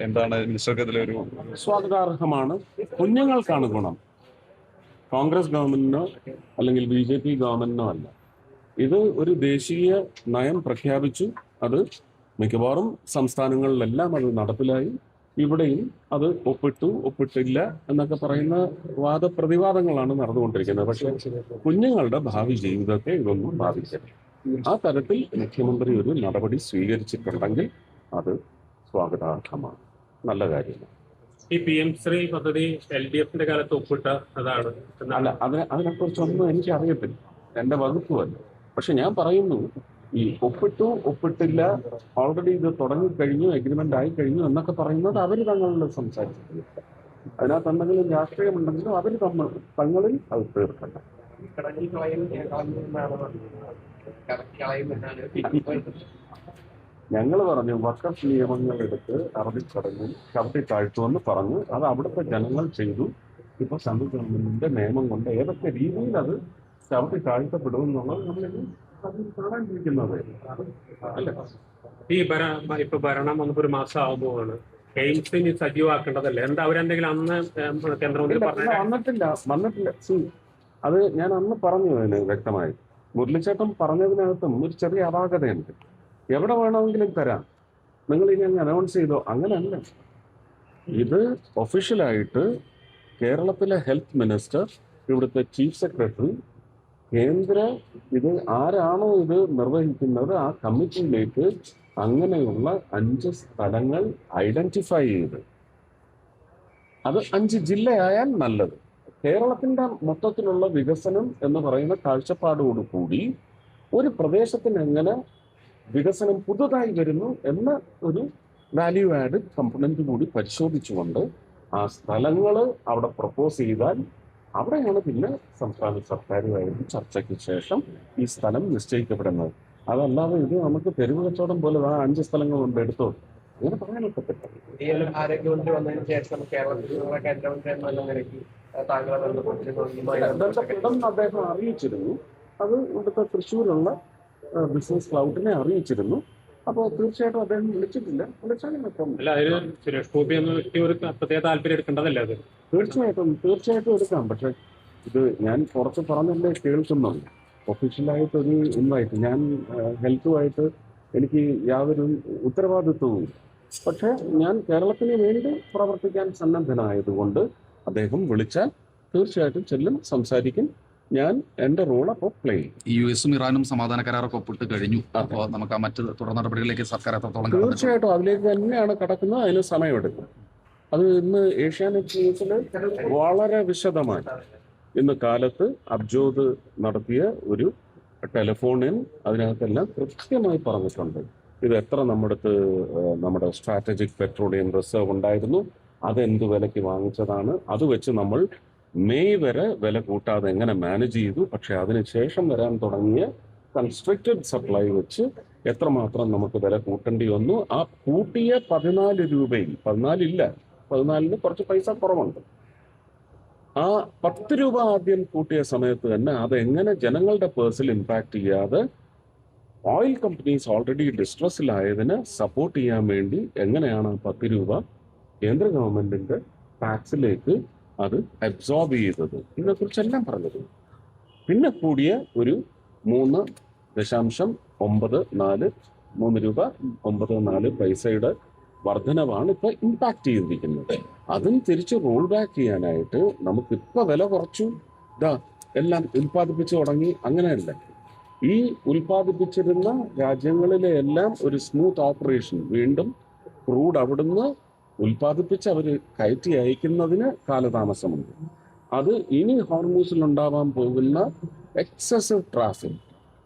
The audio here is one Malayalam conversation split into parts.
എന്താണ് മിനിസ്റ്റർക്ക് ഇതിലൊരു സ്വാഗതാർഹമാണ്. കുഞ്ഞുങ്ങൾക്കാണ് ഗുണം, കോൺഗ്രസ് ഗവൺമെന്റിനോ അല്ലെങ്കിൽ BJP ഗവൺമെന്റിനോ അല്ല. ഇത് ഒരു ദേശീയ നയം പ്രഖ്യാപിച്ചു. അത് മിക്കവാറും സംസ്ഥാനങ്ങളിലെല്ലാം അത് നടപ്പിലായി. ഇവിടെയും അത് ഒപ്പിട്ടില്ല എന്നൊക്കെ പറയുന്ന വാദപ്രതിവാദങ്ങളാണ് നടന്നുകൊണ്ടിരിക്കുന്നത്. പക്ഷേ കുഞ്ഞുങ്ങളുടെ ഭാവി ജീവിതത്തെ ഇതൊന്നും ബാധിക്കില്ല. ആ തരത്തിൽ മുഖ്യമന്ത്രി ഒരു നടപടി സ്വീകരിച്ചിട്ടുണ്ടെങ്കിൽ അത് സ്വാഗതാർഹമാണ്, നല്ല കാര്യമാണ്. ഈ PM ശ്രീ പദ്ധതി LDF-ന്റെ കാലത്ത് ഒപ്പിട്ട അതാണ് അല്ല, അതിനെക്കുറിച്ചൊന്നും എനിക്ക് അറിയത്തില്ല, എന്റെ വകുപ്പുമല്ല. പക്ഷെ ഞാൻ പറയുന്നു, ഈ ഒപ്പിട്ടില്ല, ഓൾറെഡി ഇത് തുടങ്ങിക്കഴിഞ്ഞു, എഗ്രിമെന്റ് ആയി കഴിഞ്ഞു എന്നൊക്കെ പറയുന്നത് അവർ തങ്ങളിൽ സംസാരിച്ചിട്ടില്ല. അതിനകത്ത് എന്തെങ്കിലും രാഷ്ട്രീയമുണ്ടെങ്കിലും അവർ തങ്ങളിൽ അത് തീർക്കണ്ട. ഞങ്ങൾ പറഞ്ഞു വഖഫ് നിയമങ്ങൾ എടുത്ത് അറബിക്കടലിൽ ചവിട്ടി താഴ്ത്തുമെന്ന് പറഞ്ഞു. അത് അവിടുത്തെ ജനങ്ങൾ ചെയ്തു. ഇപ്പൊ സെൻട്രൽ ഗവൺമെന്റിന്റെ നിയമം കൊണ്ട് ഏതൊക്കെ രീതിയിൽ അത് ചവിട്ടി താഴ്ത്തപ്പെടുമെന്നുള്ളത് നമ്മളിത് അതിൽ കാണാനിരിക്കുന്നത് അല്ലേ. ഇപ്പൊ ഭരണം വന്നപ്പോ ഒരു മാസം ആകുമ്പോഴാണ് എയിംസിന് സജീവമാക്കേണ്ടതല്ലേ? എന്താ അവരെന്തെങ്കിലും അന്ന് കേന്ദ്രമന്ത്രി വന്നിട്ടില്ല. അത് ഞാൻ അന്ന് പറഞ്ഞു അതിന് വ്യക്തമായി. മുരളിച്ചേട്ടൻ പറഞ്ഞതിനകത്തും ഒരു ചെറിയ അപാകതയുണ്ട്. എവിടെ വേണമെങ്കിലും തരാം, നിങ്ങൾ ഇനി അങ്ങ് അനൗൺസ് ചെയ്തോ, അങ്ങനെയല്ല. ഇത് ഒഫീഷ്യലായിട്ട് കേരളത്തിലെ ഹെൽത്ത് മിനിസ്റ്റർ, ഇവിടുത്തെ ചീഫ് സെക്രട്ടറി, കേന്ദ്ര ഇത് ആരാണോ ഇത് നിർവഹിക്കുന്നത് ആ കമ്മിറ്റിയിലേക്ക് അങ്ങനെയുള്ള 5 സ്ഥലങ്ങൾ ഐഡന്റിഫൈ ചെയ്ത്, അത് 5 ജില്ലയായാൽ നല്ലത്. കേരളത്തിന്റെ മൊത്തത്തിലുള്ള വികസനം എന്ന് പറയുന്ന കാഴ്ചപ്പാടോടുകൂടി ഒരു പ്രദേശത്തിന് എങ്ങനെ വികസനം പുതുതായി വരുന്നു എന്ന ഒരു വാല്യൂ ആഡ് കമ്പണന്റ് കൂടി പരിശോധിച്ചുകൊണ്ട് ആ സ്ഥലങ്ങൾ അവിടെ പ്രപ്പോസ് ചെയ്താൽ അവിടെയാണ് പിന്നെ സംസ്ഥാന സർക്കാരുമായിട്ട് ചർച്ചയ്ക്ക് ശേഷം ഈ സ്ഥലം നിശ്ചയിക്കപ്പെടുന്നത്. അതല്ലാതെ ഇത് നമുക്ക് തെരുവ് കച്ചവടം പോലെ 5 സ്ഥലങ്ങളുണ്ട് എടുത്തോ, അങ്ങനെ പറയാനൊക്കെ പറ്റും. ആരോഗ്യമന്ത്രി വന്നതിന് ശേഷം കേരളത്തിലുള്ള കേന്ദ്രമന്ത്രി എന്ന നിലയ്ക്ക് ബന്ധപ്പെടും അദ്ദേഹം അറിയിച്ചിരുന്നു. അത് ഇവിടുത്തെ തൃശ്ശൂരുള്ള ബിസിനസ് ക്ലൗഡിനെ അറിയിച്ചിരുന്നു. അപ്പോൾ തീർച്ചയായിട്ടും അദ്ദേഹം വിളിച്ചാലും സുരേഷ് ഗോപി എന്ന വ്യക്തി ഒരു പ്രത്യേക താല്പര്യം എടുക്കേണ്ടതല്ലേ? അത് തീർച്ചയായിട്ടും എടുക്കാം. പക്ഷെ ഇത് ഞാൻ കുറച്ച് പറഞ്ഞല്ലേ കേൾക്കുന്നുള്ളൂ. ഒഫീഷ്യലായിട്ടൊരു ഇൻവൈറ്റ്, ഞാൻ ഹെൽത്തുമായിട്ട് എനിക്ക് യാതൊരു ഉത്തരവാദിത്വവും. പക്ഷെ ഞാൻ കേരളത്തിന് വേണ്ടി പ്രവർത്തിക്കാൻ സന്നദ്ധനായതുകൊണ്ട് അദ്ദേഹം വിളിച്ചാൽ തീർച്ചയായിട്ടും ചെല്ലും, സംസാരിക്കും. ഞാൻ എന്റെ റോൾ അപ്പോൾ പ്ലേ ചെയ്യും. US-ഉം ഇറാനും സമാധാന കരാറൊക്കെ ഒപ്പിട്ട് കഴിഞ്ഞു. അപ്പോൾ നമുക്ക് ആ മറ്റ് തുടർ നടപടികളിലേക്ക് സർക്കാർ എത്രത്തോളം തീർച്ചയായിട്ടും അതിലേക്ക് തന്നെയാണ് കടക്കുന്നത്. അതിന് സമയമെടുക്കും. അത് ഇന്ന് ഏഷ്യാനെറ്റ് ന്യൂസിൽ വളരെ വിശദമായി ഇന്ന് കാലത്ത് അബ്ജോദ് നടത്തിയ ഒരു ടെലിഫോണിൽ അതിനകത്തെല്ലാം കൃത്യമായി പറഞ്ഞിട്ടുണ്ട്. ഇത് എത്ര നമ്മുടെ സ്ട്രാറ്റജിക് പെട്രോളിയം റിസർവ് ഉണ്ടായിരുന്നു, അതെന്ത് വിലയ്ക്ക് വാങ്ങിച്ചതാണ്, അത് വെച്ച് നമ്മൾ മെയ് വരെ വില കൂട്ടാതെ എങ്ങനെ മാനേജ് ചെയ്തു. പക്ഷെ അതിനുശേഷം വരാൻ തുടങ്ങിയ കൺസ്ട്രക്റ്റഡ് സപ്ലൈ വെച്ച് എത്രമാത്രം നമുക്ക് വില കൂട്ടേണ്ടി വന്നു. ആ കൂട്ടിയ 14 രൂപയിൽ 14 കുറച്ച് പൈസ കുറവുണ്ട്. ആ 10 രൂപ ആദ്യം കൂട്ടിയ സമയത്ത് തന്നെ അതെങ്ങനെ ജനങ്ങളുടെ പേഴ്സിൽ ഇമ്പാക്ട് ചെയ്യാതെ ഓയിൽ കമ്പനീസ് ഓൾറെഡി ഡിസ്ട്രസ്സിലായതിന് സപ്പോർട്ട് ചെയ്യാൻ വേണ്ടി എങ്ങനെയാണ് ആ 10 രൂപ കേന്ദ്ര ഗവൺമെന്റിന്റെ ടാക്സിലേക്ക് അത് അബ്സോർബ് ചെയ്തത്, ഇതിനെക്കുറിച്ചെല്ലാം പറഞ്ഞത്. പിന്നെ കൂടിയ ഒരു 3 രൂപ 94 പൈസയുടെ വർധനവാണ് ഇപ്പൊ ഇമ്പാക്ട് ചെയ്തിരിക്കുന്നത്. അതും തിരിച്ച് റോൾ ബാക്ക് ചെയ്യാനായിട്ട് നമുക്കിപ്പോൾ വില കുറച്ചു, എല്ലാം ഉൽപ്പാദിപ്പിച്ചു തുടങ്ങി, അങ്ങനെയല്ല. ഈ ഉൽപ്പാദിപ്പിച്ചിരുന്ന രാജ്യങ്ങളിലെ എല്ലാം ഒരു സ്മൂത്ത് ഓപ്പറേഷൻ, വീണ്ടും ക്രൂഡ് അവിടുന്ന് ഉൽപ്പാദിപ്പിച്ച് അവർ കയറ്റി അയക്കുന്നതിന് കാലതാമസമുണ്ട്. അത് ഇനി ഹോർമൂസിൽ ഉണ്ടാവാൻ പോകുന്ന എക്സസീവ് ട്രാഫിക്,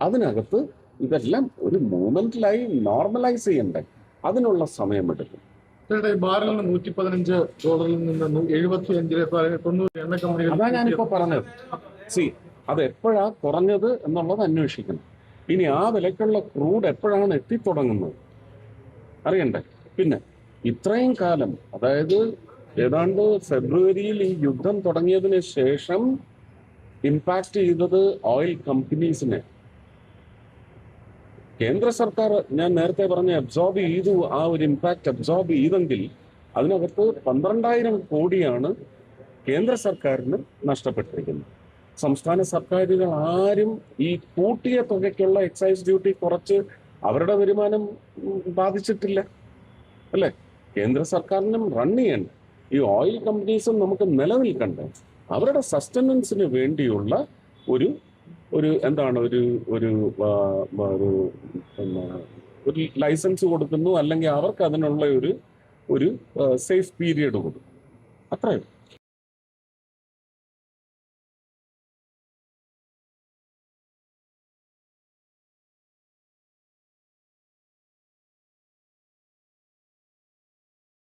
അതിനകത്ത് ഇതെല്ലാം ഒരു മൂവ്മെന്റിലായി നോർമലൈസ് ചെയ്യണ്ടേ, അതിനുള്ള സമയമെടുക്കും. ബാരലിന് $115 നിന്ന് 75-90 എണ്ണ കമ്പനികൾ. അതാ ഞാനിപ്പോ പറഞ്ഞത്. അത് എപ്പോഴാ കുറഞ്ഞത് എന്നുള്ളത് അന്വേഷിക്കണം. ഇനി ആ വിലക്കുള്ള ക്രൂഡ് എപ്പോഴാണ് എത്തിത്തുടങ്ങുന്നത് അറിയണ്ടേ. പിന്നെ ഇത്രയും കാലം, അതായത് ഏതാണ്ട് ഫെബ്രുവരിയിൽ ഈ യുദ്ധം തുടങ്ങിയതിന് ശേഷം ഇമ്പാക്ട് ചെയ്തത് ഓയിൽ കമ്പനീസിനെ. കേന്ദ്ര സർക്കാർ ഞാൻ നേരത്തെ പറഞ്ഞ അബ്സോർബ് ചെയ്തു, ആ ഒരു ഇമ്പാക്റ്റ് അബ്സോർബ് ചെയ്തെങ്കിൽ അതിനകത്ത് 12,000 കോടിയാണ് കേന്ദ്ര സർക്കാരിന് നഷ്ടപ്പെട്ടിരിക്കുന്നത്. സംസ്ഥാന സർക്കാരുകൾ ആരും ഈ കൂട്ടിയ തുകയ്ക്കുള്ള എക്സൈസ് ഡ്യൂട്ടി കുറച്ച് അവരുടെ വരുമാനം ബാധിച്ചിട്ടില്ല, അല്ലേ? കേന്ദ്ര സർക്കാരിനും റൺ ചെയ്യണ്ട, ഈ ഓയിൽ കമ്പനീസും നമുക്ക് നിലനിൽക്കണ്ടേ? അവരുടെ സസ്റ്റനൻസിന് വേണ്ടിയുള്ള ഒരു എന്താണ് ഒരു ഒരു ഒരു ലൈസൻസ് കൊടുക്കുന്നു, അല്ലെങ്കിൽ അവർക്ക് അതിനുള്ള ഒരു സേഫ് പീരിയഡ് കൊടുക്കും, അത്രയും.